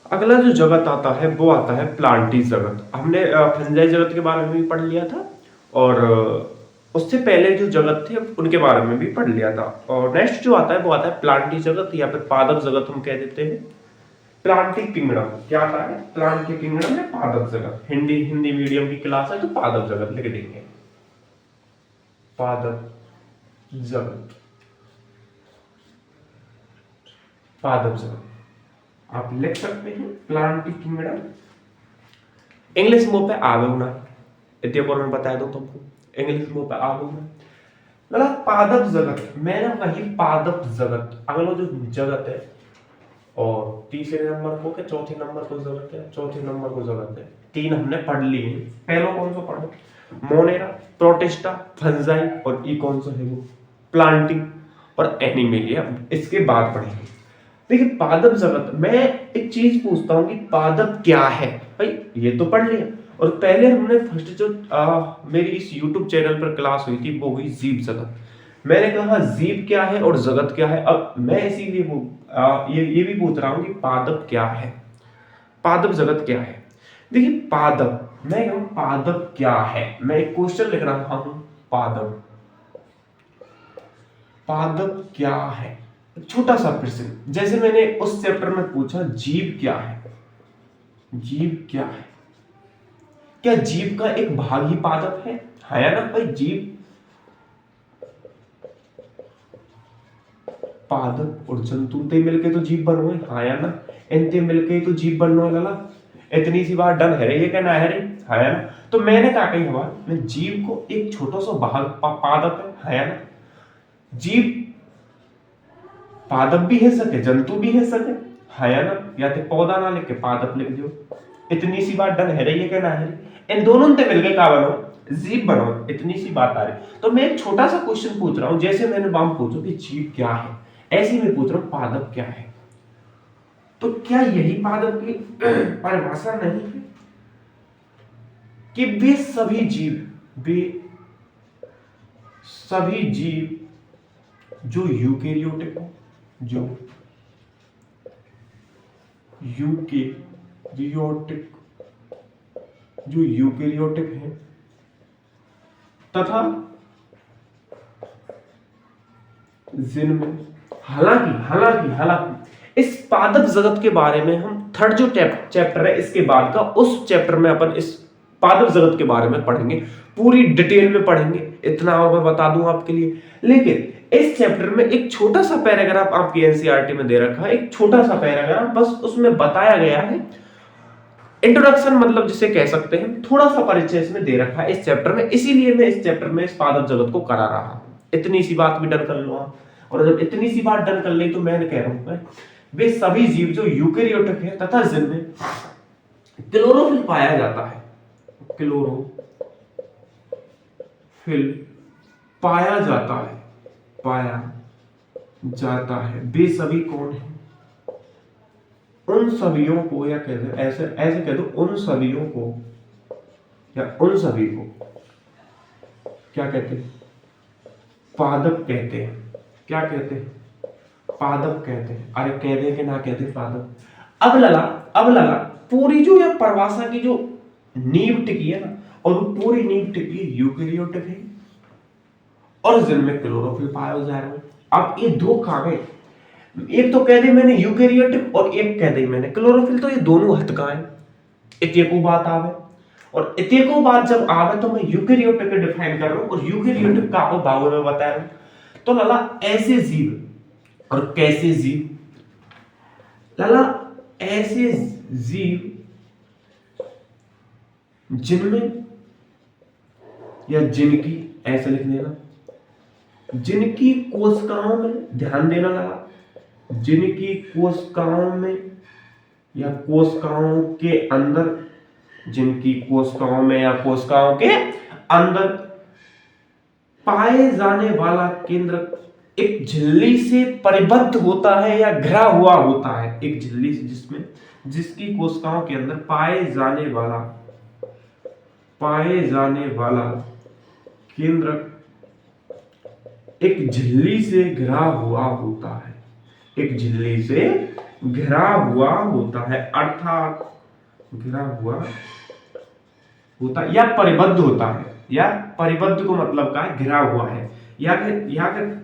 अगला जो जगत आता है वो आता है प्लांटी जगत। हमने फंजाई जगत के बारे में भी पढ़ लिया था और उससे पहले जो जगत थे उनके बारे में भी पढ़ लिया था। और नेक्स्ट जो आता है वो आता है प्लांटी जगत या फिर पादप जगत हम कह देते हैं। प्लांटी किंगडम क्या आता है? प्लांटी किंगडम या पादप जगत। हिंदी हिंदी मीडियम की क्लास है तो पादप जगत लिख देंगे। पादप जगत, पादप जगत आप लिख सकते हैं प्लांटी किंगडम। इंग्लिश मुंह पे आवेना, इतने पर मैं बता दूं तुमको, इंग्लिश मुंह पे आवेना लगा। पादप जगत मैंने वही पादप जगत, अगला जो जगत है और तीसरे नंबर को क्या चौथे नंबर को जगत है, चौथे नंबर को जगत है। तीन हमने पढ़ लिए हैं। पहला कौन सा पढ़ा? मोनेरा, प्रोटिस्टा, फंजाई और ये कौन सा है वो प्लांटिंग और एनिमेलिया। इसके बाद पढ़ेंगे। देखिए पादप जगत में एक चीज पूछता हूं कि पादप क्या है। भाई ये तो पढ़ लिया। और पहले हमने फर्स्ट जो मेरी इस YouTube चैनल पर क्लास हुई थी वो हुई जीव जगत। मैंने कहा जीव क्या है और जगत क्या है। अब मैं इसीलिए ये भी पूछ रहा हूं कि पादप क्या है, पादप जगत क्या है। देखिए पादप, मैं कहूं पादप क्या है, मैं एक क्वेश्चन लिख रहा हूं। पादप, पादप क्या है, छोटा सा प्रश्न। जैसे मैंने उस चैप्टर में पूछा जीव क्या है, जीव क्या है, क्या जीव का एक भाग ही पादप है या ना भाई? जीव, पादप और जंतु ते मिलके तो जीव बनो है, हाँ या ना? इनते मिलके तो जीव बनो है लला। इतनी सी बात डन है रे, ये कहना है रे, हाँ या ना? तो मैंने कहा कही हवा मैं जीव को एक छोटा सा भाग पादप है, हाँ या ना? जीव पादप भी है सके, जंतु भी है सके, हाँ या ना? या तो पौधा ना लिख के पादप लिख दो। इतनी सी बात डन है रे, ये कहना है रे। इन दोनों से मिलके का बनो? जीव बनो। इतनी सी बात आ रही। तो मैं एक छोटा सा क्वेश्चन पूछ रहा हूं, जैसे मैंने बाम पूछो कि जीव क्या है, ऐसे में पूछ रहा हूं पादप क्या है। तो क्या यही पादप की परिभाषा नहीं है कि वे सभी जीव, वे सभी जीव जो यूकेरियोटिक हो, जो यूकेरियोटिक, जो यूकेरियोटिक है तथा जिनमें हालांकि हालांकि हालांकि इस पादप जगत के बारे में हम थर्ड जो चैप्टर है इसके बाद का, उस चैप्टर में अपन इस पादप जगत के बारे में पढ़ेंगे, पूरी डिटेल में पढ़ेंगे। इतना मैं बता दूं आपके लिए। लेकिन इस चैप्टर में एक छोटा सा पैराग्राफ आपकी एनसीईआरटी में दे रखा है, एक छोटा सा पैराग्राफ, बस उसमें बताया गया है इंट्रोडक्शन, मतलब जिसे कह सकते हैं थोड़ा सा परिचय इसमें दे रखा है इस चैप्टर में। इसीलिए मैं इस चैप्टर में इस पादप जगत को करा रहा हूं। इतनी सी बात भी डन कर लो आप। और जब इतनी सी बात डन कर ली तो मैं कह रहा हूं वे सभी जीव जो यूकेरियोटिक है तथा जिनमें क्लोरोफिल पाया जाता है, क्लोरोफिल पाया जाता है, पाया जाता है, वे सभी कौन है? उन सभीयों को, या कह दो ऐसे ऐसे कह दो, उन सभीयों को या उन सभी को क्या कहते हैं? पादप कहते हैं। क्या कहते हैं? पादप कहते हैं। अरे कहते हैं कि ना कहते पादप। अब लगा पूरी जो ये परिभाषा की जो नींव टिकी है ना, और वो पूरी नींव टिकी यूकेरियोटिक है और जिनमें क्लोरोफिल पाया जा रहा है। अब ये दो कागज, एक तो कह दी मैंने यूकेरियोटिक और एक कह दी मैंने क्लोरोफिल, तो ये दोनों हद का है। इतनी बात आवे, और इतनी बात जब आवे तो मैं यूकेरियोटिक को डिफाइन कर रहा हूं और यूकेरियोटिक का आपको भागों में बता रहा हूं। तो लाला ऐसे जीव और कैसे जीव, लाला ऐसे जीव जिनमें या जिनकी, ऐसे लिख देना, जिनकी कोशिकाओं में, ध्यान देना लगा, जिनकी कोशिकाओं में या कोशिकाओं के अंदर, जिनकी कोशिकाओं में या कोशिकाओं के अंदर पाए जाने वाला केंद्र एक झिल्ली से परिबद्ध होता है या घिरा हुआ होता है। एक झिल्ली से जिसमें, जिसकी कोशिकाओं के अंदर पाए जाने वाला केंद्र एक झिल्ली से घिरा हुआ होता है, एक झिल्ली से घिरा हुआ होता है, अर्थात घिरा हुआ होता है या परिबद्ध होता है, या परिबद्ध को मतलब का है घिरा हुआ है, या फिर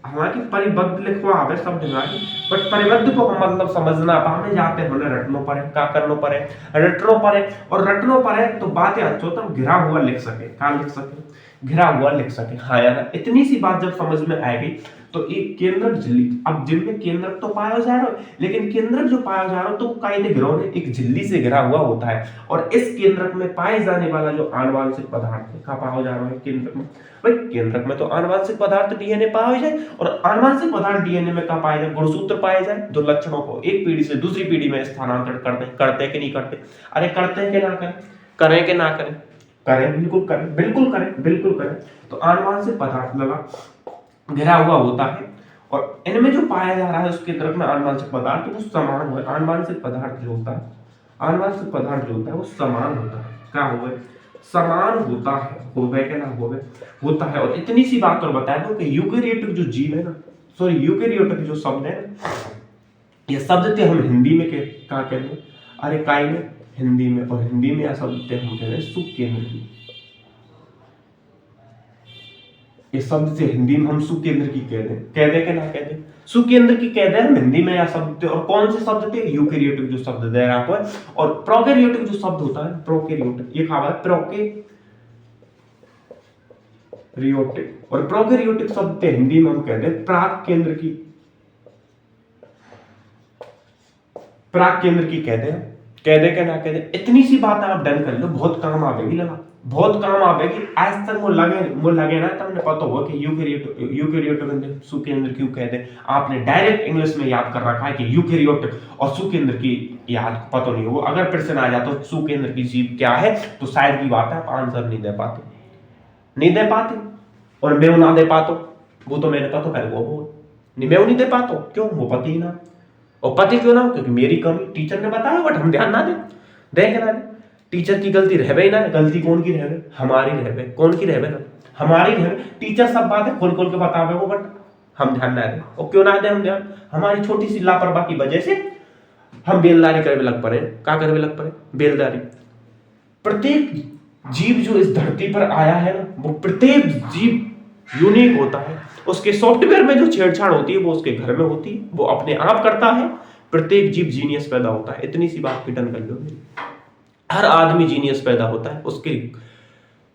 हालांकि परिबद्ध लिखवा आवे शब्द नहीं, बट परिबद्ध को हम मतलब समझना पावे जाते होने रटनो पड़े, का करनो पड़े, रटनो पड़े, और रटनो पड़े तो बातें अच्छो तो घिरा हुआ लिख सके, का लिख सके, घिरा हुआ लिख सके। हाँ यार, इतनी सी बात जब समझ में आएगी तो एक केंद्रक झिल्ली, अब जिनमें केंद्रक तो पाया जा रहा है, लेकिन केंद्रक जो पाया जा रहा है तो कायदे घिरा एक झिल्ली से घिरा हुआ होता है, और इस केंद्रक में पाए जाने वाला जो आनुवांशिक पदार्थ है, कहाँ पाया जा रहा है केंद्रक में, भाई केंद्रक में तो आनुवांशिक पदार्थ डीएनए पाया जाए, और आनुवांशिक पदार्थ डीएनए में कहाँ पाए जाए, गुणसूत्र पाए जाए जो लक्षणों को एक पीढ़ी से दूसरी पीढ़ी में स्थानांतरित करते हैं कि नहीं करते, अरे करते हैं कि ना करें, करें कि ना करें, करें, बिल्कुल करें, बिल्कुल करें, बिल्कुल करें। तो आनुवांशिक पदार्थ लगा घिरा हुआ होता है, और इनमें जो पाया जा रहा है उसके तरफ में आनुवांशिक पदार्थ वो समान हो, आनुवांशिक पदार्थ जो होता है, आनुवांशिक पदार्थ जो होता है वो समान होता है, क्या होवे, समान होता है, होवे के ना होवे, होता है। और इतनी सी बात और बता दूं कि यूकेरियोटिक जो जीव है ना, सॉरी यूकेरियोटिक जो शब्द है ना, ये शब्द थे हम हिंदी में क्या कहते हैं, अरे काय में हिंदी में, और हिंदी में यह शब्द थे हम कहते हैं सुकेंद्रकी, इस शब्द से हिंदी में हम सुकेंद्र की कह दे के ना कह दे, सुकेंद्र की कह दे हम हिंदी में, या शब्द थे, और कौन से शब्द थे, यूकेरियोटिक जो शब्द दे रहा है, और प्रोकैरियोटिक जो शब्द होता है, प्रोकैरियोटिक, ये कहा है प्रोकैरियोटिक, और प्रोकैरियोटिक शब्द थे हिंदी में हम कह दे प्राक केंद्र की, प्राक केंद्र की कह दे के ना कह दे। इतनी सी बात आप डन कर लो, बहुत काम आवेगी लगा, बहुत काम आवेगी। आज तक वो लगे ना, तब पता होगा कि यूकेरियोटिक सुकेंद्र क्यों कहते हैं। आपने डायरेक्ट इंग्लिश में याद कर रखा है कि यूकेरियोटिक और सुकेंद्र की याद पता नहीं होगा। अगर प्रश्न आ जाता तो सुकेंद्र की जीव क्या है, तो शायद की बात है आप आंसर नहीं दे पाते, और मैं ना दे पाता, वो तो मैंने कहा तो वो मैं नहीं दे पाता, क्यों, वो पति ही ना, और पति क्यों ना, क्योंकि मेरी कमी, टीचर ने बताया बट हम ध्यान ना दें ना, टीचर की गलती रहबे ही ना, गलती कौन की रहबे, हमारी रहबे, कौन की रहबे ना, हमारी रहबे। टीचर सब बातें खोल खोल के बतावे वो, बट हम ध्यान ना दें, और क्यों ना दें हम ध्यान, हमारी छोटी सी लापरवाही की वजह से हम बेलदारी करने लग पड़े, क्या करने लग पड़े, बेलदारी। प्रत्येक जीव जो इस धरती पर आया है ना, वो प्रत्येक जीव यूनिक होता है, उसके सॉफ्टवेयर में जो छेड़छाड़ होती है वो उसके घर में होती है, वो अपने आप करता है। प्रत्येक जीव जीनियस पैदा होता है, इतनी सी बात पिटन कर लो, हर आदमी जीनियस पैदा होता है, उसकी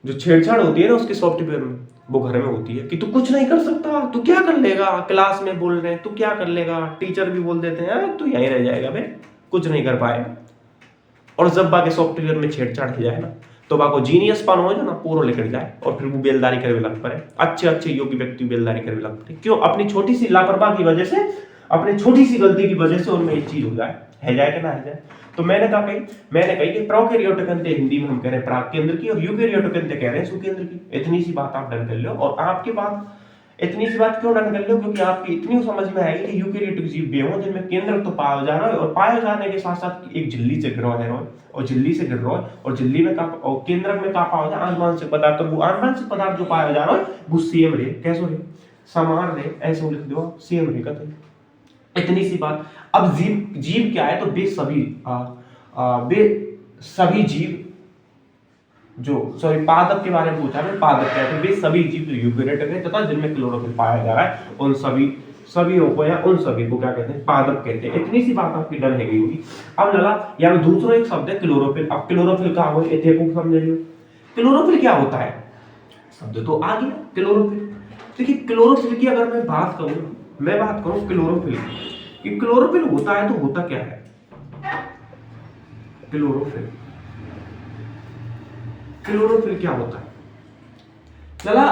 जो छेड़छाड़ होती है ना उसके सॉफ्टवेयर में, वो घर में होती है कि तू कुछ नहीं कर सकता, तू क्या कर लेगा, क्लास में बोल रहे हैं तू क्या कर लेगा, टीचर भी बोल देते हैं तू यहीं रह जाएगा बे, कुछ नहीं कर पाएगा। और जब बाकी सॉफ्टवेयर में छेड़छाड़ हो जाए ना, तो बाको जीनियस पान हो जाए ना, पूरा लेकर जाए, और फिर वो बेलदारी करने लग पड़े, अच्छे योग्य व्यक्ति बेलदारी करने लग पड़े। क्यों, अपनी छोटी सी लापरवाही की वजह से, अपनी छोटी सी गलती की वजह से उनमें एक चीज हो जाए, है जाए कि ना है जाए। तो मैंने कही कि प्रोकैरियोटिक हिंदी में हम कह रहे हैं प्राक केंद्र की, और यूकेरियोटिक कह रहे हैं सुकेंद्र की। इतनी सी बात आप डन कर लो, और आपके बाद इतनी सी बात क्यों डन कर लो, क्योंकि आपकी इतनी समझ में आएगी कि यूकेरियोटिक जीव वे हों जिनमें केंद्र तो पाया जा रहा है, और पाए जाने के साथ साथ एक झिल्ली से घिरा है, और झिल्ली से घिर रहा है, और झिल्ली में और केंद्रक में कहा पाया जाए आनुवांशिक पदार्थ, तो वो आनुवांशिक पदार्थ जो पाया जा रहा है वो सेम रहे, कैसे रहे, समान रहे, ऐसे लिख दो सेम रहे कहते। इतनी सी बात। अब जीव क्या है, तो वे सभी जीव जो, सॉरी पादप के बारे में पूछा है, पादप क्या है, वे सभी जीव यूकेरियोटिक है तथा जिनमें क्लोरोफिल पाया जा रहा है, उन सभी को या उन सभी को क्या कहते हैं, पादप कहते हैं। इतनी सी बात आपकी डन है गई होगी। अब लगा यहाँ दूसरा एक शब्द है क्लोरोफिल। अब क्लोरोफिल का हो समझिए, क्लोरोफिल क्या होता है, शब्द तो आ गया क्लोरोफिल। देखिए क्लोरोफिल की अगर मैं बात करूं क्लोरोफिल की, क्लोरोफिल होता है तो होता क्या है, क्लोरोफिल क्या होता है, चला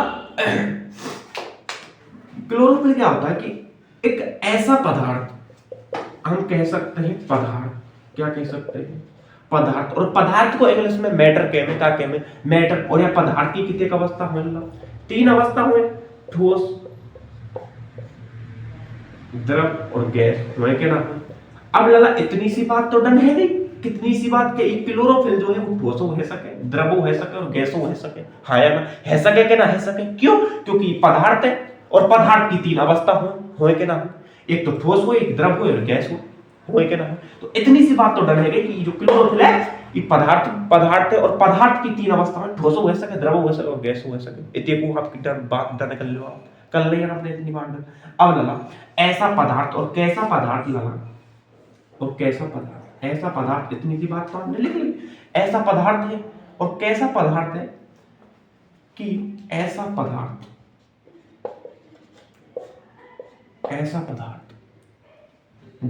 क्लोरोफिल क्या होता है कि एक ऐसा पदार्थ, हम कह सकते हैं पदार्थ, क्या कह सकते हैं, पदार्थ। और पदार्थ को इंग्लिश में मैटर कहते हैं, मैटर। और यह पदार्थ की कितने अवस्था हुए, 3 अवस्था हुए, ठोस, द्रव और गैस हुए के ना। अब लगा इतनी सी बात तो डन है नहीं, कितनी सी बात के एक क्लोरोफिल जो है वो ठोसो हो सके, द्रवो हो सके और गैसो हो सके, हाँ या ना, है सके के ना है सके, क्यों, क्योंकि पदार्थ है, और पदार्थ की 3 अवस्था हो के ना, एक तो ठोस हो, एक द्रव हो और गैस हो। हुए के ना हुए। तो इतनी सी बात तो डन है कि जो क्लोरोफिल है ये पदार्थ है, और पदार्थ की 3 अवस्था में, ठोस हो सके, द्रव हो सके और गैस हो सके। इतने को आपकी बात डन कर लो आप, कर लिया आपने इतनी बात डन। अब लला ऐसा पदार्थ और कैसा पदार्थ, लला और कैसा पदार्थ, ऐसा पदार्थ, इतनी सी बात तो हमने लिख ली। ऐसा पदार्थ है और कैसा पदार्थ है कि ऐसा पदार्थ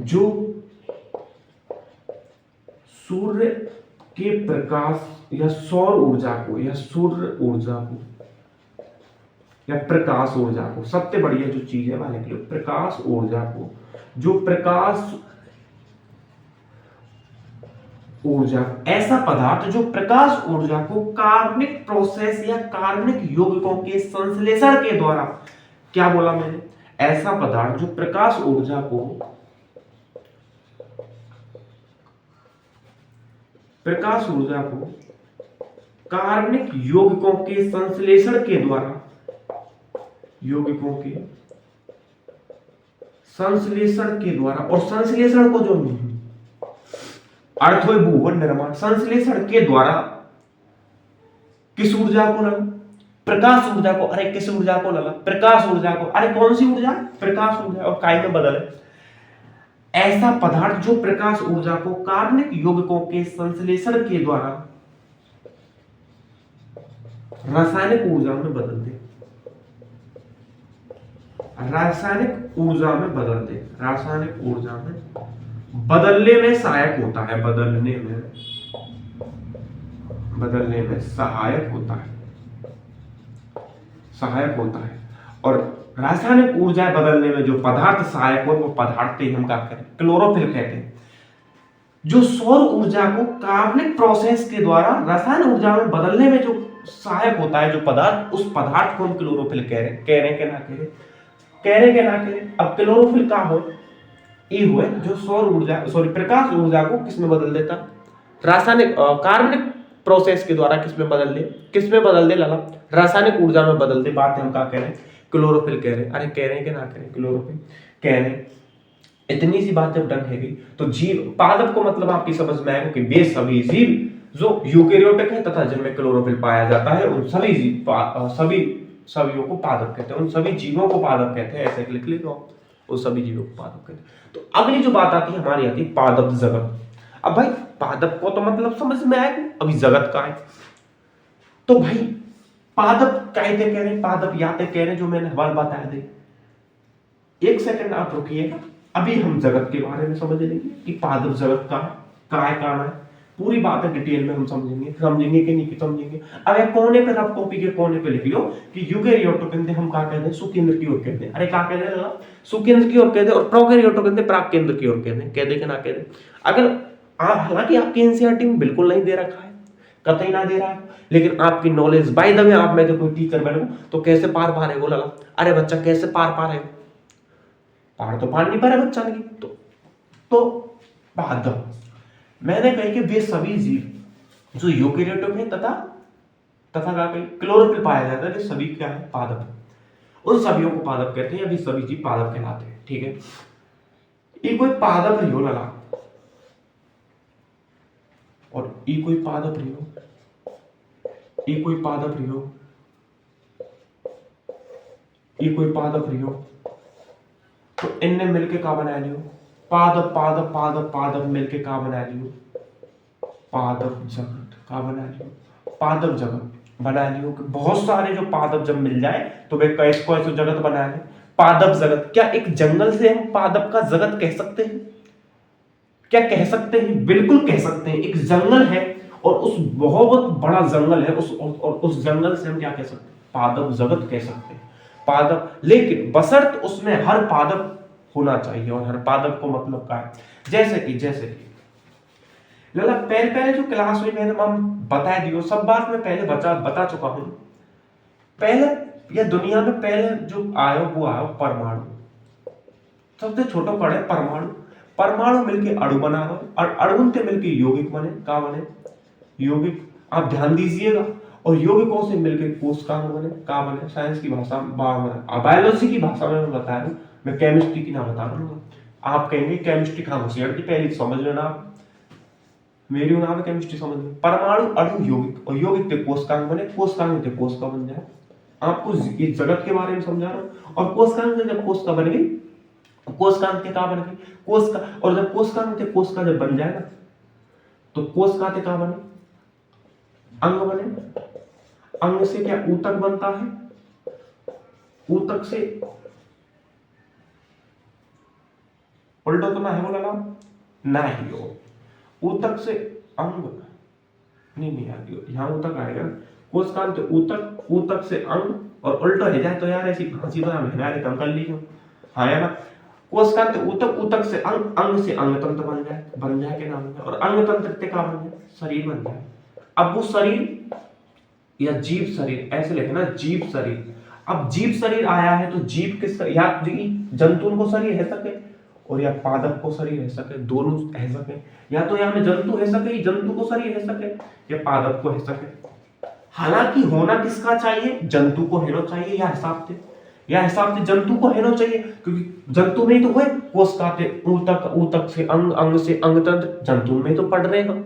जो सूर्य के प्रकाश या सौर ऊर्जा को या सूर्य ऊर्जा को या प्रकाश ऊर्जा को, सबसे बढ़िया जो चीज है वाले के लिए प्रकाश ऊर्जा को, जो प्रकाश ऊर्जा, ऐसा पदार्थ जो प्रकाश ऊर्जा को कार्बनिक प्रोसेस या कार्बनिक यौगिकों के संश्लेषण के द्वारा, क्या बोला मैंने, ऐसा पदार्थ जो प्रकाश ऊर्जा को कार्बनिक यौगिकों के संश्लेषण के द्वारा, और संश्लेषण को जो अर्थ भूवन निर्माण, संश्लेषण के द्वारा किस ऊर्जा को लगा, प्रकाश ऊर्जा को, अरे किस ऊर्जा को लगा, प्रकाश ऊर्जा को, अरे कौन सी ऊर्जा, प्रकाश ऊर्जा, और काय में बदल है। ऐसा पदार्थ जो प्रकाश ऊर्जा को कार्बनिक यौगिकों के संश्लेषण के द्वारा रासायनिक ऊर्जा में बदल दे, रासायनिक ऊर्जा में बदलने में सहायक होता है, बदलने में सहायक होता है। और रासायनिक ऊर्जा बदलने में जो पदार्थ सहायक हो, वो पदार्थ हम क्या करें, क्लोरोफिल कहते हैं। जो सौर ऊर्जा को कार्बनिक प्रोसेस के द्वारा रासायनिक ऊर्जा में बदलने में जो सहायक होता है, जो पदार्थ, उस पदार्थ को हम क्लोरोफिल कह रहे हैं। अब क्लोरोफिल का हो ये हुए जो प्रकाश ऊर्जा को किसमें बदल देता, रासायनिक कार्बनिक प्रोसेस के द्वारा किसमें बदल दे लाला, रासायनिक ऊर्जा में बदल दे। बात हम क्या कह रहे हैं, क्लोरोफिल कह रहे हैं। अरे कह रहे हैं कि ना कह रहे, क्लोरोफिल कह रहे हैं। इतनी सी बात जब डन है गई तो जीव पादप को मतलब आपकी समझ में आएगा कि वे सभी जीव जो यूकेरियोटिक है तथा जिनमें क्लोरोफिल पाया जाता है, उन सभी सभीयों को पादप कहते हैं, उन सभी जीवों को पादप कहते हैं। ऐसे लिख लीजिए आप, उन सभी जीवों को पादप कहते हैं। तो अगली जो बात आती है हमारी, आती है पादप जगत। अब भाई पादप को तो मतलब समझ में आएगा, अभी जगत का है। तो भाई पादप कहते कह रहे, पादप याते कह रहे, जो मैंने हवाल बताया दे। एक सेकंड आप रुकिएगा, अभी हम जगत के बारे में समझ लेंगे कि पादप जगत का है, कहाँ है। पूरी बात है डिटेल में हम समझेंगे कि नहीं समझेंगे। अब एक कोने पे, रफ कॉपी के कोने पे लिख लो कि यूकेरियोट कहते हम क्या कहते हैं, सुकेंद्र की ओर कहते हैं। अरे क्या कहते हैं, सुकेंद्र की ओर कहते हैं। और प्रोकैरियोट कहते हैं प्राक केंद्र की ओर कहते हैं। कहते कि ना कहते। अगर हालांकि आपकी एनसीईआरटी में बिल्कुल नहीं दे रखा है, कतई ना दे रहा है, लेकिन आपकी नॉलेज बाय द वे, आप में कोई टीचर बनो तो कैसे पार है बोला, अरे बच्चा कैसे पार है, पार तो पार नहीं पा रहा बच्चा नहीं। तो पादप मैंने कही कि वे सभी जीव जो यूकेरियोटिक है तथा क्या कही क्लोरोफिल पाया जाता है, वे सभी क्या है, पादप। उन सभी को पादप कहते हैं, अभी सभी जीव पादप कहलाते हैं। ठीक है, ये कोई पादप नहीं हो लला, और ये कोई पादप नहीं हो, ये कोई पादप नहीं हो, ये कोई पादप नहीं हो। तो इनने मिलके क्या बना लियो, पादप पादप पादप पादप मिलके क्या बना लियो, पादप जगत का बना लियो, पादप जगत बना लियो। कि बहुत सारे जो पादप जब मिल जाए तो वे कैसे जगत बना ले, पादप जगत। क्या एक जंगल से हम पादप का जगत कह सकते हैं, क्या कह सकते हैं, बिल्कुल कह सकते हैं। एक जंगल है और उस बहुत बड़ा जंगल है, उस जंगल से हम क्या कह सकते हैं, पादप जगत कह सकते हैं, पादप। लेकिन बशर्त उसमें हर पादप होना चाहिए, और हर पादप को मतलब क्या है, जैसे कि लला पहले जो क्लास में मैंने बता दियो, सब बात मैं पहले बता चुका हूं। पहले या दुनिया में पहले जो आयो वो आयो परमाणु, सबसे छोटा पड़े परमाणु मिलके अणु बना, और अणु से मिलके यौगिक बने, क्या बने, यौगिक। आप ध्यान दीजिएगा, और यौगिकों से मिलकर कोशिकाएं बने, क्या बने, साइंस की भाषा, बायोलॉजी की भाषा में मैं बता रहा हूं, मैं केमिस्ट्री की ना बता रहा हूं। आप कहेंगे केमिस्ट्री कहाँ होशियार की, पहले समझ लेना आप, मेरी नाम है केमिस्ट्री समझ लो। परमाणु, अणु, यौगिक, और यौगिक थे कोशिकांग बने, कोशिकांग थे कोशिका बन जाए। आपको इस जगत के बारे में समझा रहा हूं। और कोशिकांग से जब कोशिका बन गई, कोशिकांग के कहा बन गई कोशिका, और जब कोशिकांग थे कोशिका जब बन जाएगा तो कोशिका थे कहा बने, अंग बने। अंग से क्या ऊतक बनता है, ऊतक से उल्टा तो ना है बोला ना ही हो, ऊतक से अंग नहीं आएगी, यहाँ ऊतक आएगा। कोशिकांग तो ऊतक, ऊतक से अंग, और उल्टा हो जाए तो यार ऐसी फांसी तो हम कम कर लीजिए, हाँ है ना। कोशिकांग तो ऊतक, ऊतक से अंग, अंग से अंग तंत्र बन जाए के नाम है, और अंग तंत्र से क्या बन जाए, शरीर बन जाए। अब वो शरीर या जीव शरीर ऐसे लिखना, जीव शरीर। अब जीव शरीर आया है तो जीव किस, या जंतु को शरीर है सके और या पादप को शरीर है सके, दोनों है सके, या तो यहाँ में जंतु है सके, जंतु को शरीर है सके, या पादप को है सके। हालांकि होना किसका चाहिए, जंतु को होना चाहिए, या हिसाब से, या हिसाब से जंतु को होना चाहिए, क्योंकि जंतु में ही तो है कोशिका थे ऊतक, ऊतक से अंग, अंग से अंग तंत्र, जंतु में तो पढ़ रहे हम।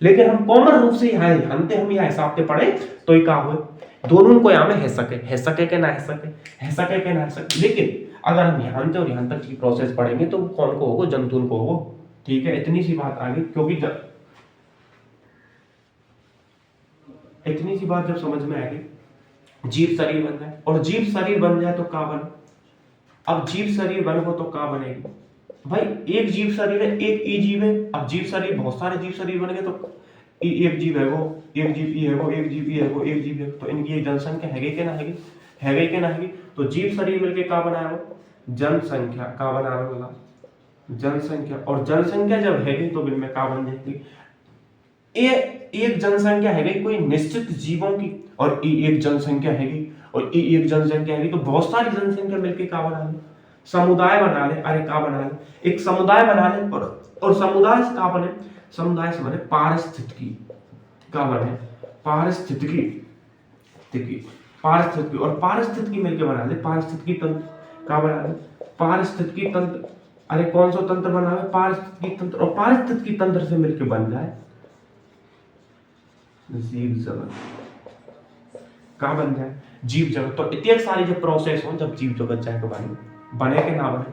लेकिन हम कॉमन रूप से यहाँ हम यह हिसाब से पढ़े तो ये हुए दोनों को यहाँ में है सके के ना है सके के ना है सके। लेकिन अगर हम यहाँ से और यहाँ तक की प्रोसेस पढ़ेंगे तो कौन को होगा, जंतु को होगा। ठीक है, इतनी सी बात आ गई, क्योंकि इतनी सी बात जब समझ में आ गई, जीव शरीर बन जाए, और जीव शरीर बन जाए तो क्या बने। अब जीव शरीर बन तो क्या बनेगी भाई, एक जीव शरीर है, एक ई जीव है। अब जीव शरीर बहुत सारे जीव शरीर बन गए तो एक जीव है वो, एक जीव ई है वो, एक जीव ई है वो, एक जीव है, तो इनकी एक जनसंख्या है कि ना है कि ना है। तो जीव शरीर मिलके क्या बनाया वो, जनसंख्या का बना रहा, जनसंख्या। और जनसंख्या जब है तो इनमें क्या बन जाएगी, एक जनसंख्या है कोई निश्चित जीवों की, और एक जनसंख्या है, और एक जनसंख्या है तो बहुत सारी जनसंख्या मिलके क्या बना ले, समुदाय बना ले। अरे क्या बना ले, एक समुदाय बना ले, और समुदाय से क्या बने, समुदाय से बने पारिस्थितिकी, क्या बने, पारिस्थितिकी, पारिस्थितिकी, और पारिस्थितिकी मिलके बना ले पारिस्थितिकी तंत्र, क्या बना ले, पारिस्थितिकी तंत्र। अरे कौन सा तंत्र बना है, पारिस्थितिकी तंत्र, और पारिस्थितिकी तंत्र से मिलके बन जाए जीव जगत, क्या बन जाए, जीव जगत। तो इतनी सारी जो प्रोसेस हो जब जीव जगत जाए के बने के ना बने,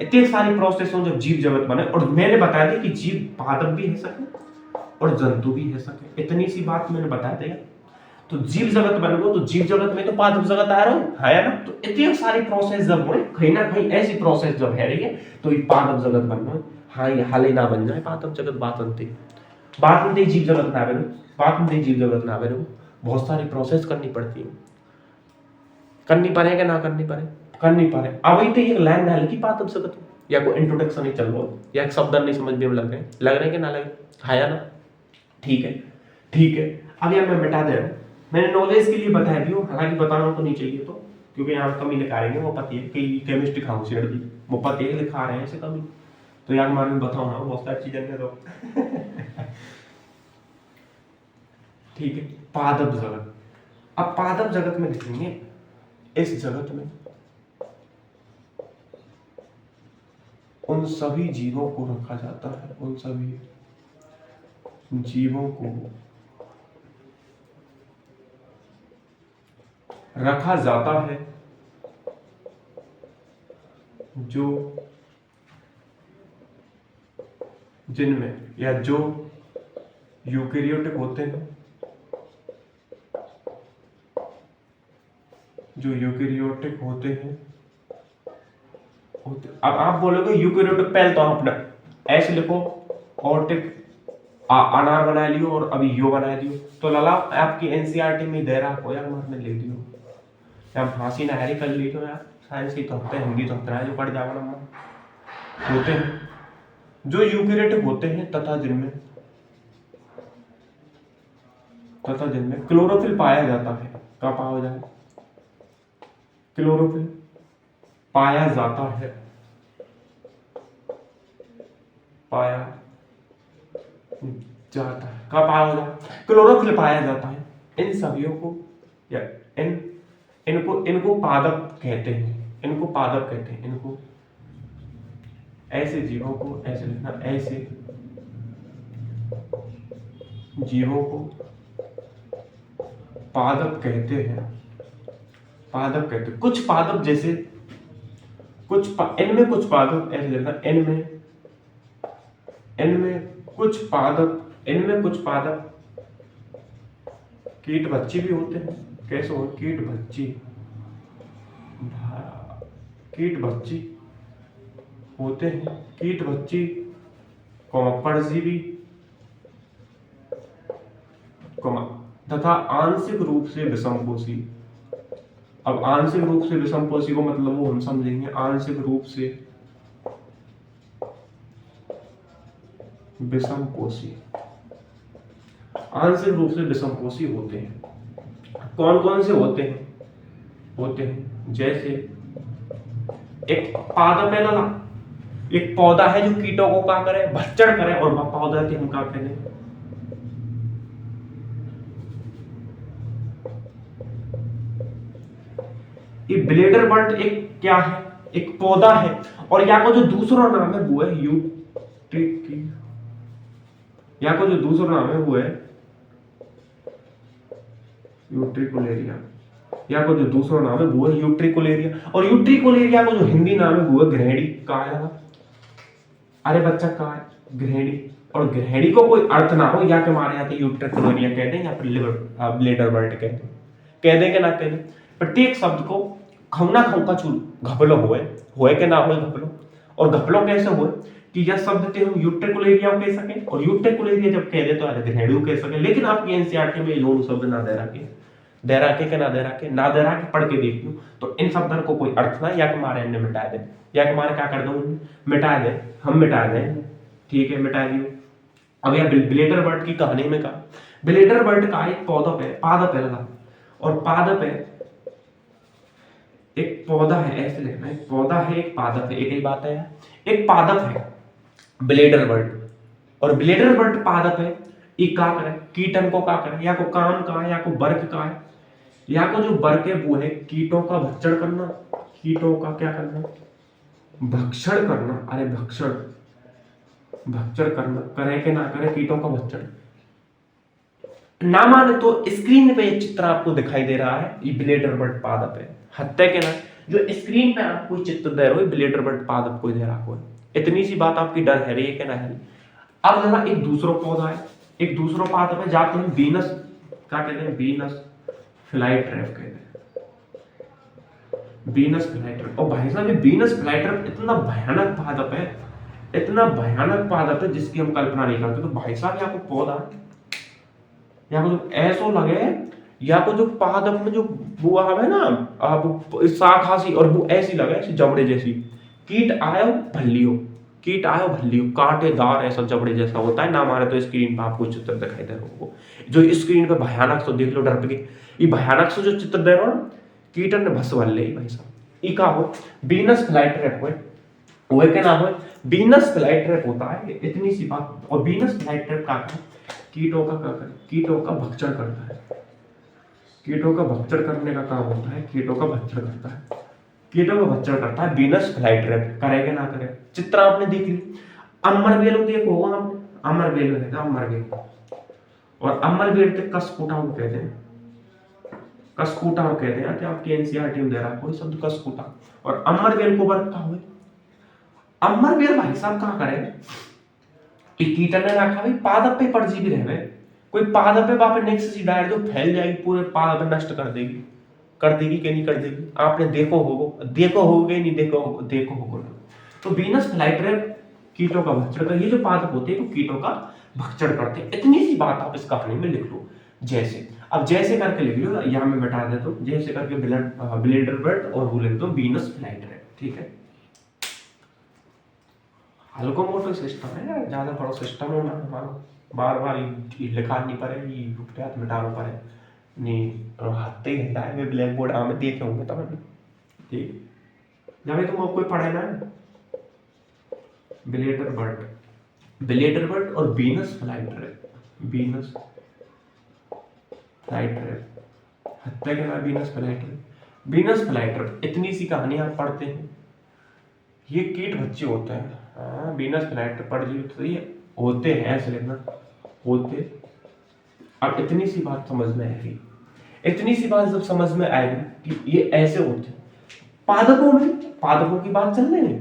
इतनी सारी प्रोसेस हो जब जीव जगत बने। और मैंने बताया था कि जीव पादप भी है सके और जंतु भी है सके, इतनी सी बात मैंने बता दिया। तो जीव जगत बन गो, तो जीव जगत में तो पादप जगत आ रहा है ना। तो इतनी सारी प्रोसेस जब हो, कहीं ना कहीं ऐसी प्रोसेस जब है रही है तो ये पादप जगत बन गए। हाँ, ये हाल ही ना बन जाए पादप जगत, बात बनती जीव जगत ना बने, बात में जीव जगत ना बने, बहुत सारी प्रोसेस करनी पड़ती है, करनी पड़ेगा ना करनी पड़े। अब ये तो एक लाइन ना लिखी पादप जगत, या कोई इंट्रोडक्शन नहीं चल रहा, या एक शब्द नहीं समझ में लग रहे कि ना लगे, हाया ना। ठीक है। अब यार मैं मिटा दे रहा हूँ, मैंने नॉलेज के लिए बताया भी हूँ, हालांकि बताना तो नहीं चाहिए तो, क्योंकि यहाँ कमी लिखा रहे हैं, वो पति है कि केमिस्ट्री खाऊं शेड दी, वो पति है लिखा रहे हैं ऐसे कमी, तो यार मैं बताऊँ ना बहुत सारी चीजें तो ठीक है। पादप जगत, अब पादप जगत में लिखेंगे, इस जगत में उन सभी जीवों को रखा जाता है, उन सभी जीवों को रखा जाता है जो जिनमें या जो यूकेरियोटिक होते हैं, जो यूकेरियोटिक होते हैं। अब आप बोलोगे यूकेरियोटिक, पहले तो आपने ऐसे लिखो, ऑर्टिक अनार बना लियो और अभी यो बना दियो, तो लला आपकी एनसीईआरटी में दे रहा को यार में लिख दियो, जब फांसी नहरी कर ली तो यार साइंस की तो होते हैं, हिंदी तो होता है जो पढ़ जाओ ना, होते हैं जो यूकेरियोटिक होते हैं तथा जिनमें क्लोरोफिल पाया जाता है। क्या पाया जाए, क्लोरोफिल पाया जाता है, कब पाया जाता, क्लोरोफिल पाया जाता है। इन सभी को या इनको पादप कहते हैं, इनको ऐसे जीवों को ऐसे लिखना, ऐसे जीवों को पादप कहते हैं। पादप कहते हैं। कुछ पादप जैसे इनमें कुछ पादप ऐसे लिखना, इनमें कुछ पादप कीट भक्षी भी होते हैं। कैसे हो? कीट भक्षी होते हैं। कीट भक्षी, परजीवी, तथा आंशिक रूप से विषमपोषी। अब आंशिक रूप से विषमपोषी को मतलब वो हम समझेंगे, आंशिक रूप से विषमपोषी, आंशिक रूप से विषमपोषी होते हैं। कौन कौन से होते हैं? जैसे एक पादप है ना, एक पौधा है जो कीटों को क्या करे? भक्षण करे, और वह पौधा की हम क्या कहते हैं? ये ब्लेडर बर्ड एक क्या है? एक पौधा है, और या को जो दूसरा नाम है वो है यूट्रिकुलेरिया। या को जो दूसरा नाम है वो है यूट्रिकुलेरिया, और यूट्रिकुलेरिया को जो हिंदी नाम है वो है ग्रहेड़ी। कहा है? अरे बच्चा कहा है? ग्रहेड़ी। और ग्रहेड़ी को कोई अर्थ ना हो, या के मारे यहाँ पे यूट्रिकुलेरिया कहते हैं, या फिर ब्लेडर बर्ड कहते हैं। कह देंगे ना कह दें, प्रत्येक शब्द को खौना खौका चूल घपलो होए के ना होए घपलो। और घपलो कैसे होए कि यह शब्द के हम यूट्रिकुलेरिया कह सके, और यूट्रिकुलेरिया जब कह दे तो ग्रहेड़ी कह सके। लेकिन आपकी एनसीईआरटी में ये दोनों शब्द ना दे रखे पढ़ के देखियो, तो इन शब्दों को कोई अर्थ ना, या के मारे इन्हें मिटा दे, या के मारे क्या कर दो? मिटा दे, हम मिटा दें। ठीक है, मिटा दियो। अब यह ब्लेडर बर्ड की कहानी में कहा, ब्लेडर बर्ड का एक पादप है, और पादप है, एक पौधा है, ऐसे लिखना, एक पौधा है, एक पादप है, एक ही बात है। एक पादप है ब्लेडर बर्ड, और ब्लेडर बर्ड पादप है। ये क्या करे? कीटन को क्या करे? या को काम का है, या को वर्ग का है, या को जो वर्ग है वो है कीटों का भक्षण करना। कीटों का क्या करना? भक्षण करना। अरे भक्षण करना, करे के ना करे कीटों का भक्षण। ना माने तो स्क्रीन पे एक चित्र आपको दिखाई दे रहा है, ये ब्लेडर बर्ड पादप है। हत्या के ना जो स्क्रीन पे आपको चित्र दे रहा है ब्लेडर बर्ड पादप को दे रहा है। इतनी सी बात आपकी डर है रही है कि ना है? अब जरा एक दूसरा पौधा है, एक दूसरा पादप है, जाते हैं वीनस, क्या कहते हैं? वीनस फ्लाईट्रैप कहते हैं। Venus flytrap. और भाई साहब ये वीनस फ्लाईट्रैप इतना भयानक पादप है जिसकी हम कल्पना नहीं करते। तो भाई साहब यहाँ को पौधा, यहाँ को ऐसा लगे, या को जो पादप में जो वो है ना, अब शाखा सी, और वो ऐसी लगे जबड़े जैसी। कीट आयो भल्लियो, कांटेदार ऐसा जबड़े जैसा होता है। ना मारे तो स्क्रीन पे आपको चित्र दिखाई दे रहा होगा, जो स्क्रीन पे भयानक से देख लो, डर पे ये भयानक से जो चित्र दे रहा हूं, कीटन ने भस वाले भाई साहब। ई का हो वीनस फ्लाईट्रैप हो, वो क्या नाम है? वीनस फ्लाईट्रैप होता है। इतनी सी बात। और वीनस फ्लाईट्रैप का कीटों का भक्षण करता है। कीटों का भक्षण करने का काम होता है, कीटों का भक्षण करता है वीनस फ्लाईट्रैप। करेगा ना करे? चित्र आपने देख ली। अमरबेल देखो होगा आपने, अमरबेल है, अमरबेल। और अमरबेल के कसकुटा कहते हैं, आपकी एनसीईआरटी में दे रहा है कोई शब्द कसकुटा। और अमरबेल को वर्ग का हुए, अमरबेल भाई साहब कहाँ करे? कीटन ने रखा भाई पादप पे परजीवी रहे, कोई पादप पे बाप नेक्स्ट सी डायर जो फैल जाएगी, पूरे पादप नष्ट कर देगी कि नहीं कर देगी? आपने देखो होगे नहीं देखो होगा। तो वीनस फ्लाईट्रैप कीटों का भक्षण कर, ये जो पादप होते हैं वो कीटों का भक्षण करते हैं। इतनी सी बात आप इस कहानी में लिख लो। जैसे करके लिख लो, यहाँ में बैठा दे तो जैसे करके ब्लेडर बर्ड और वो लिख दो वीनस फ्लाईट्रैप। ठीक है, हल्को मोटो सिस्टम है, ज्यादा बड़ा सिस्टम होना हमारा, बार लिखा नहीं पड़े, रुपया मिटाना पड़े नहीं, हाथ ही घंटा है ब्लैक बोर्ड में देखे होंगे तब। ठीक, जब तुम कोई पढ़े ना ब्लेडर बर्ड और वीनस फ्लाईट्रैप, हत्या के नाम वीनस फ्लाईट्रैप। इतनी सी कहानी आप पढ़ते हैं। ये कीट बच्चे होते हैं, हाँ, वीनस प्लैनेट परजीवी तो ये होते हैं, ऐसे लिखना होते। अब इतनी सी बात समझ में आएगी, इतनी सी बात जब समझ में आएगी कि ये ऐसे होते हैं। पादपों की बात चल रही है।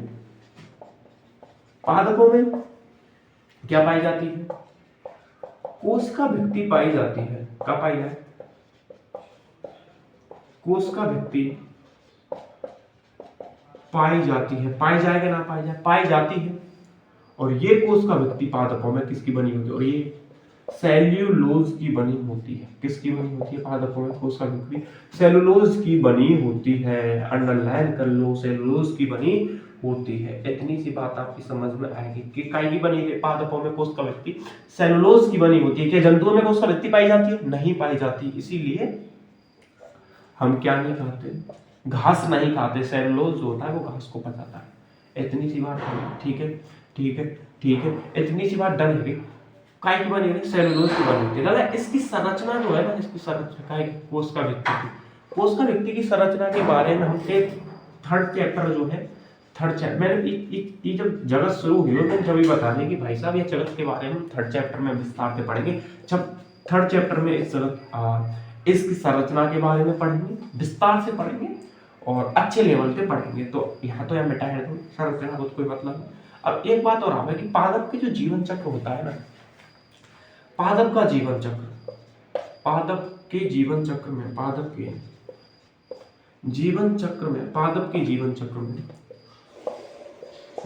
पादपों में क्या पाई जाती है? कोशिका भित्ति पाई जाती है। क्या पाई जाए? कोशिका भित्ति पाई जाती है। पाई जाए कि ना पाई जाए? पाई जाती है। और ये कोशिका भित्ति पादपों में किसकी बनी होती है? और ये सेल्यूलोज की बनी होती है। किसकी बनी होती है? पादपों में कोशिका भित्ति सेलुलोज की बनी होती है। अंडरलाइन कर लो, सेलुलोज की बनी होती है। इतनी सी बात आपकी समझ में आएगी कि काई की बनी है? पादपों में कोशिका भित्ति सेलुलोज की बनी होती है। क्या जंतुओं में कोशिका भित्ति पाई जाती है? नहीं पाई जाती। इसीलिए हम क्या नहीं खाते? घास नहीं खाते। सेलुलोज जो होता है वो घास को पचाता है। इतनी सी बात है। ठीक है, ठीक है, ठीक है, इतनी सी बात डन है। काय की बनी है? सेलुलोज की बनी होती है। दादा इसकी संरचना जो है ना, इसकी संरचना काय कोशिका भित्ति की, कोशिका भित्ति की संरचना के बारे में हम थर्ड चैप्टर जो है, थर्ड चैप्टर मैंने ये जब जगत शुरू हुई मैंने जब बताने कि भाई साहब ये जगत के बारे में थर्ड चैप्टर में विस्तार से पढ़ेंगे। जब थर्ड चैप्टर में इस जगत इसकी संरचना के बारे में पढ़ेंगे, विस्तार से पढ़ेंगे और अच्छे लेवल पे पढ़ेंगे। तो यहाँ तो मिटा है तो संरचना को कोई मतलब नहीं। अब एक बात और है कि पादप के जो जीवन चक्र होता है ना, पादप का जीवन चक्र, पादप के जीवन चक्र में, पादप के जीवन चक्र में, पादप के जीवन चक्र में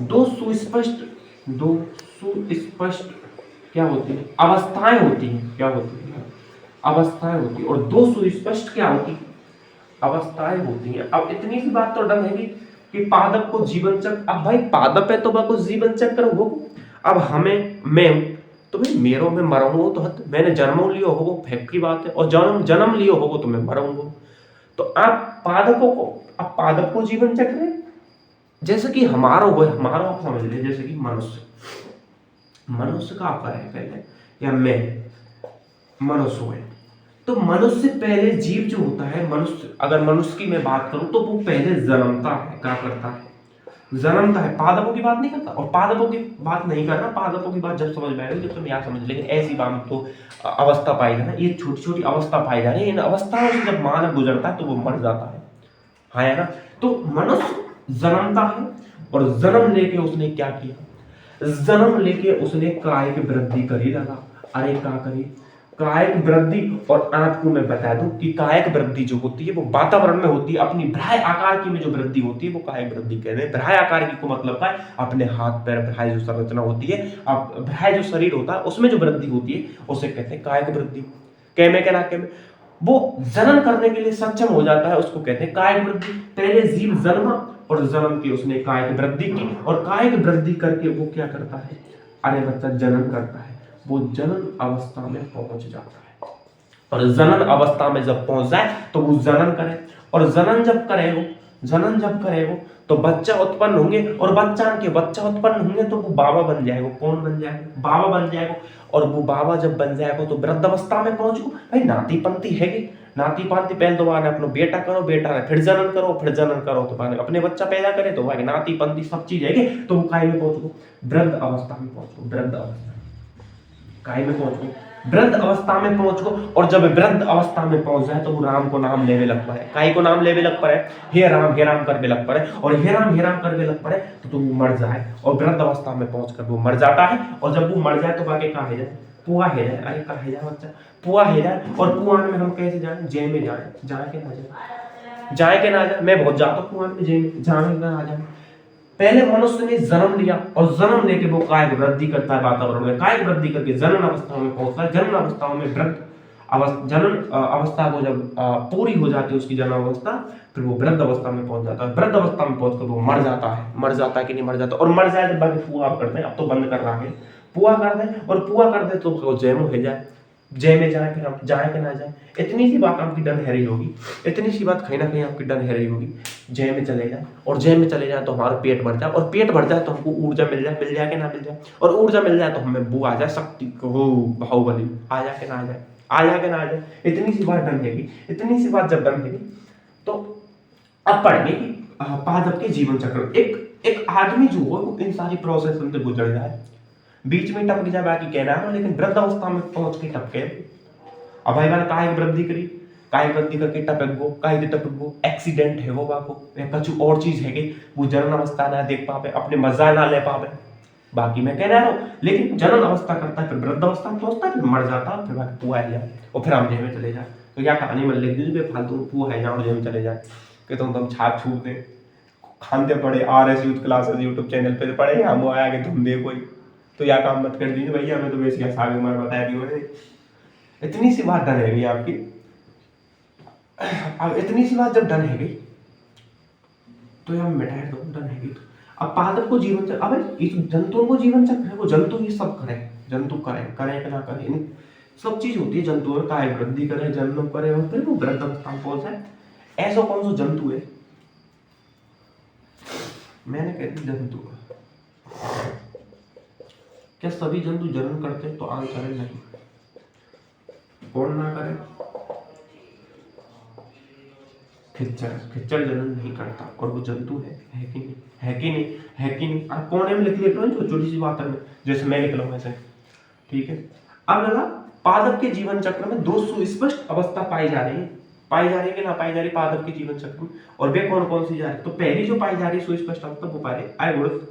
दो सुस्पष्ट क्या होती है? अवस्थाएं होती हैं। क्या होती है? अवस्थाएं होती है। और दो सुस्पष्ट क्या होती है? अवस्थाएं होती हैं। अब इतनी सी बात तो डन है कि पादप को जीवन चक्र, अब भाई पादप है तो वह कुछ जीवन चक्र हो। अब हमें मैं तो भाई मेरो में मरूंगा तो मैंने जन्म लियो हो वो फैक्ट की बात है, और जन्म लियो हो तो मैं मरूंगा। तो आप पादपों को, अब पादप को जीवन चक्र है जैसे कि हमारा आप समझ लीजिए, जैसे कि मनुष्य का आपका है पहले, या मैं मनुष्य है। तो मनुष्य से पहले जीव जो होता है, मनुष्य, अगर मनुष्य की मैं बात करूं तो वो पहले जन्मता है। क्या करता है? जन्मता है। पादपों की बात नहीं करता। और पादपों की बात नहीं करना, पादपों की बात जब समझ में आएगी जब तुम यहाँ समझ, लेकिन ऐसी बात तो अवस्था पाई जाना, ये छोटी छोटी अवस्था पाई जा रही है। इन अवस्थाओं से जब मानव गुजरता है तो वो मर जाता है। हाँ है ना? तो मनुष्य जन्मता है और जन्म लेके उसने क्या किया? जन्म लेके उसने कायिक वृद्धि करी। लगा अरे क्या करी? कायिक वृद्धि। और आपको मैं बता दूं कि कायिक वृद्धि जो होती है वो वातावरण में होती है। अपनी भ्राय आकार की में जो वृद्धि होती है वो कायिक वृद्धि कहते हैं। भ्राय आकार की को मतलब क्या है? अपने हाथ पैर, भ्राय जो संरचना होती है, अब भ्राय जो शरीर होता है उसमें जो वृद्धि होती है उसे कहते हैं कायिक वृद्धि। वो जनन करने के लिए सक्षम हो जाता है, उसको कहते हैं कायिक वृद्धि। पहले जीव जन्मा और जन्म की उसने कायिक वृद्धि की, और कायिक वृद्धि करके वो क्या करता है? अरे बच्चा जनन करता है। वो जनन अवस्था में पहुंच जाता है, और जनन अवस्था में जब पहुंच जाए तो वो जनन करे, और जनन जब करेगा तो बच्चा उत्पन्न होंगे, और बच्चा उत्पन्न होंगे तो वो बाबा बन जाएगा। कौन बन जाएगा? बाबा बन जाएगा। और वो बाबा जब बन जाएगा तो वृद्ध अवस्था में पहुंचो। भाई नाती पंथी है कि नाती पांती, पहले तो माने अपना बेटा करो, बेटा ने फिर जनन करो तो माने अपने बच्चा पैदा करे, तो भाई नाती पंथी सब चीज है तो वो काय में पहुंचो? वृद्ध अवस्था में पहुंचो। वृद्ध अवस्था काय में पहुंचो? वृद्ध अवस्था में पहुंचो। और जब वृद्ध अवस्था में पहुंच जाए तो वो राम को नाम लेवे लग पड़े। काय को नाम लेवे लग पड़े? हे राम करके लग पड़े। और हे राम करके लग पड़े तो वो मर जाए, और वृद्ध अवस्था में पहुंचकर वो मर जाता है। और जब वो मर जाए तो बाकी कहा जाए? पुआ है जाए। अरे कहा है जाए बच्चा? पुआ है जाए। और पुआन में हम कैसे जाए? जय में जाए। जाए के ना जाए? मैं बहुत जाता हूँ पुआन में, जय में जाए ना जाए। पहले मनुष्य ने जन्म लिया, और जन्म लेके वो कायिक वृद्धि करता है वातावरण में। कायिक वृद्धि करके जनन अवस्था में पहुंचता है। जनन अवस्था में जनन अवस्था को जब पूरी हो जाती है उसकी जनन अवस्था, फिर वो वृद्ध अवस्था में पहुंच जाता है। वृद्ध अवस्था में पहुंचकर वो मर जाता है कि नहीं मर जाता? और मर जाए तो बाकी पुआ करते हैं, अब तो बंद कर रहा है, पुआ कर दे। और पुआ कर दे तो जय में हो जाए। जय में जाए, फिर हम जाए कि ना जाए? इतनी सी बात आपकी डन है रही होगी, इतनी सी बात कहीं ना कहीं आपकी डन है रही होगी। जय में चले जाए, और जय में चले जाए तो हमारा पेट भर जाए, और पेट भर जाए तो हमको ऊर्जा मिल जाए कि ना मिल जाए? और ऊर्जा मिल जाए तो हमें वो आ जाए शक्ति हो बाहुबली, आ जाए कि ना आ जाए? इतनी सी बात डन है। इतनी सी बात जब डन है तो अब पढ़ेंगे कि पादप के जीवन चक्र। एक एक आदमी जो हो वो इन सारी प्रोसेस से गुजर जाए, बीच में टपक जाए बाकी कहना है, लेकिन वृद्धावस्था में पहुंच के टपके। अब भाई मैंने काहे वृद्धि करी, काहे वृद्धि करके टपक गो, काहे टपक गो, एक्सीडेंट है वो बाको या कछु और चीज है कि वो जनन अवस्था ना देख पावे, अपने मजा ना ले पावे, बाकी मैं कह रहा हूँ। लेकिन जनन अवस्था करता है, फिर वृद्धावस्था में पहुंचता है, फिर मर जाता है, फिर बाकी पुआ है जाए और फिर हम जेल में चले जाए। तो क्या कहानी में लिख दी फालतू पुआ है जाए और जेल में चले जाए कि तुम छाप छूट दे खानते पड़े RS youth classes YouTube channel पे पड़े, हम आया कि तुम दे कोई तो या काम मत कर दीजिए भैया, हमें तो वैसे सारी उम्र बताया भी मैंने। इतनी सी बात डन है गई आपकी। अब इतनी सी बात जब डन है गई तो यार मिटाए दो, डन है गई तो अब पादप को जीवन चक्र, अब ये जंतुओं को जीवन चक्र है, वो जंतु ये सब करे, जंतु करें करें कि ना करें, सब चीज होती है जंतुओं का, वृद्धि करे, जन्म करे और फिर वो वृद्ध अवस्था में पहुंचे। ऐसा कौन सा जंतु है, मैंने कह दी जंतु। क्या सभी जंतु जनन करते हैं? तो आंसर है नहीं। कौन ना करे? खच्चर, खच्चर जनन नहीं करता और वो जंतु है कि नहीं, है कि नहीं, है कि नहीं। आप कौन है लिख लो जो छोटी सी बात है, जैसे मैं लिख लूँ ऐसे, ठीक है। अब लगा पादप के जीवन चक्र में दो सुस्पष्ट अवस्था पाई जा रही है, पाई जा रही है कि ना पाई जा रही पादप के जीवन चक्र में, और वे कौन कौन सी जा रही? तो पहली जो पाई जा रही सुस्पष्ट अवस्था वो पा रहे आयुर्वेद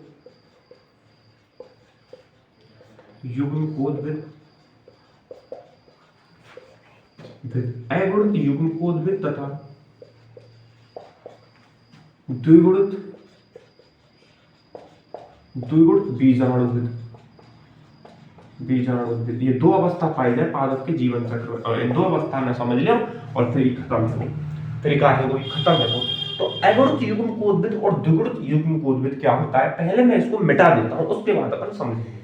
युग्मकोद्भिद, अगुणित युग्मकोद्भिद तथा द्विगुणित बीजाणुविद, बीजाणुविद। ये दो अवस्था पाई जाए पादप के जीवन चक्र में, और इन दो अवस्था में समझ लो और फिर खत्म है, फिर क्या है वो खत्म है वो। तो अगुणित युग्मकोद्भिद और द्विगुणित युग्मकोद्भिद क्या होता है, पहले मैं इसको मिटा देता हूं, उसके बाद अपन समझेंगे।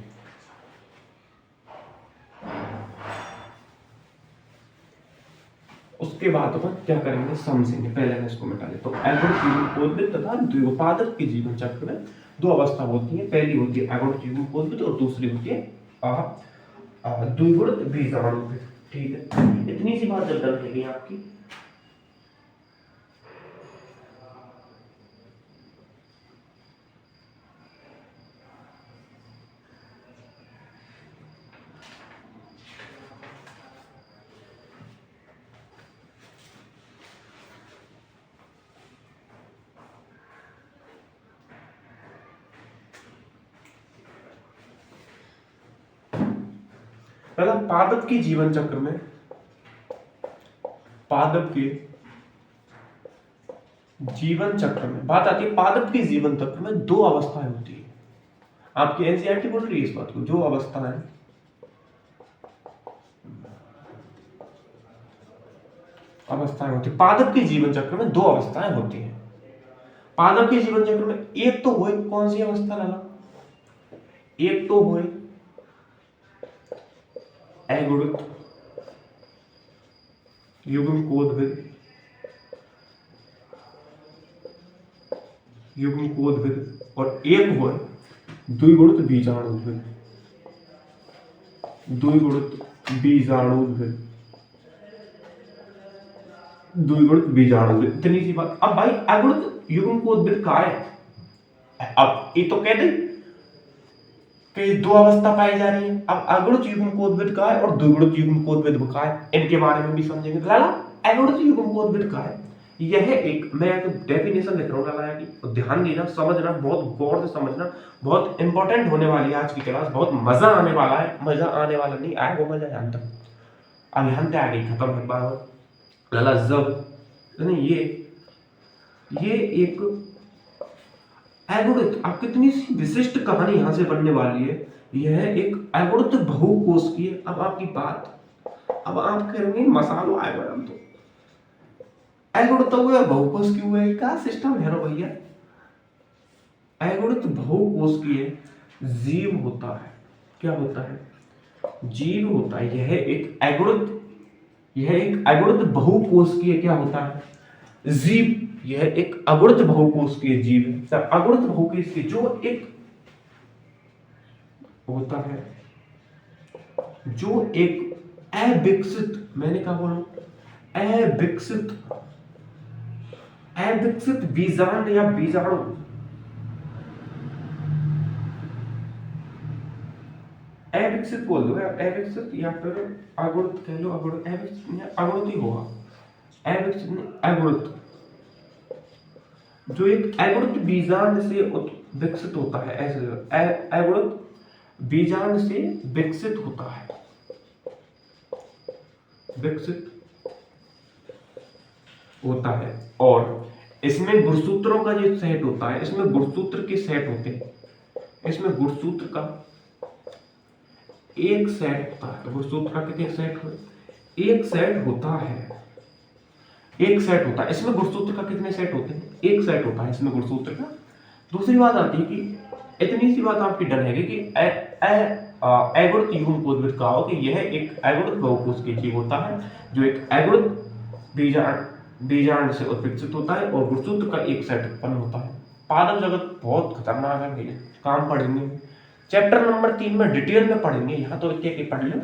उसके बाद अपन क्या करेंगे समझेंगे, पहले मैं इसको मिटा देता हूं। अगुणित युग्मकोद्भिद तथा द्विगुणित पादप के जीवन चक्र में दो अवस्था होती है, पहली होती है अगुणित युग्मकोद्भिद और दूसरी होती है द्विगुणित बीजाणुविद, ठीक है। इतनी सी बात जब डर गई आपकी, मतलब पादप के जीवन चक्र में, पादप के जीवन चक्र में बात आती है, पादप के जीवन चक्र में दो अवस्थाएं होती है। आपकी एनसीईआरटी बोल रही है इस बात को, जो अवस्थाएं होती है पादप के जीवन चक्र में, दो अवस्थाएं होती हैं पादप के जीवन चक्र में। एक तो हुए कौन सी अवस्था लगा, एक तो हुए अगुणित युग्मकोद्भिद, और एक हुए द्विगुणित बीजाणुविद, द्विगुणित बीजाणुविद। इतनी सी बात। अब भाई अगुणित युग्मकोद्भिद का है, अब ये तो कहते कि दो अवस्था पाई जा रही है। अब अगुणित युग्मकोद्भिद का है और द्विगुणित युग्मकोद्भिद का है, इनके बारे में भी समझेंगे। लाला अगुणित युग्मकोद्भिद का है, यह एक, मैं एक डेफिनेशन लिख रहा हूँ लाला की, तो ध्यान देना, समझना, बहुत गौर से समझना, बहुत इंपॉर्टेंट होने वाली है आज की क्लास, बहुत मजा आने वाला है। मजा आने वाला नहीं आए वो मजा जानता हूँ, अब यहाँ आ गई खत्म है बात लाला। जब नहीं ये एक अगुणित, अब कितनी सी विशिष्ट कहानी यहां से बनने वाली है। यह एक अगुणित बहुकोशिकीय, अब आपकी बात, अब आप कहेंगे मसालो आए मैडम, तो अगुणित हुए और बहुकोशिकीय हुए, क्या सिस्टम है रो भैया। अगुणित बहुकोशिकीय जीव होता है, क्या होता है, जीव होता है। यह एक अगुणित बहुकोशिकीय क्या होता है, जीव। यह एक अगुणित बहुकोशिकीय जीव है। अगुणित बहुकोशिकीय जो एक होता है, जो एक अविकसित, मैंने कहा बोला अविकसित बीजांड या बीजाणु, अविकसित बोल दो यार, अविकसित या फिर अगुणित कह लो, अगुणित ही होगा, अविकसित नहीं अगुणित। जो एक अगुणित बीजांड से विकसित होता है, ऐसे अगुणित बीजांड से विकसित होता है, विकसित होता है। और इसमें गुणसूत्रों का जो सेट होता है, इसमें गुणसूत्र के सेट होते हैं, इसमें गुणसूत्र का एक सेट होता है, गुणसूत्र का कितने सेट हो, एक सेट होता है, एक सेट होता है। इसमें गुणसूत्र का कितने सेट होते हैं, एक सेट होता है इसमें गुणसूत्र का। दूसरी बात आती है कि इतनी सी बात आपकी डन है कि अगुणित युग्म कोद्वित कहा हो कि यह एक अगुणित बहुकोश के जीव होता है, जो एक अगुणित बीजांड से उत्विकसित होता है और गुणसूत्र का एक सेट उत्पन्न होता है। पादप जगत बहुत खतरनाक है भैया, काम पढ़ेंगे चैप्टर नंबर 3 में डिटेल में पढ़ेंगे, यहाँ तो एक एक पढ़ लो।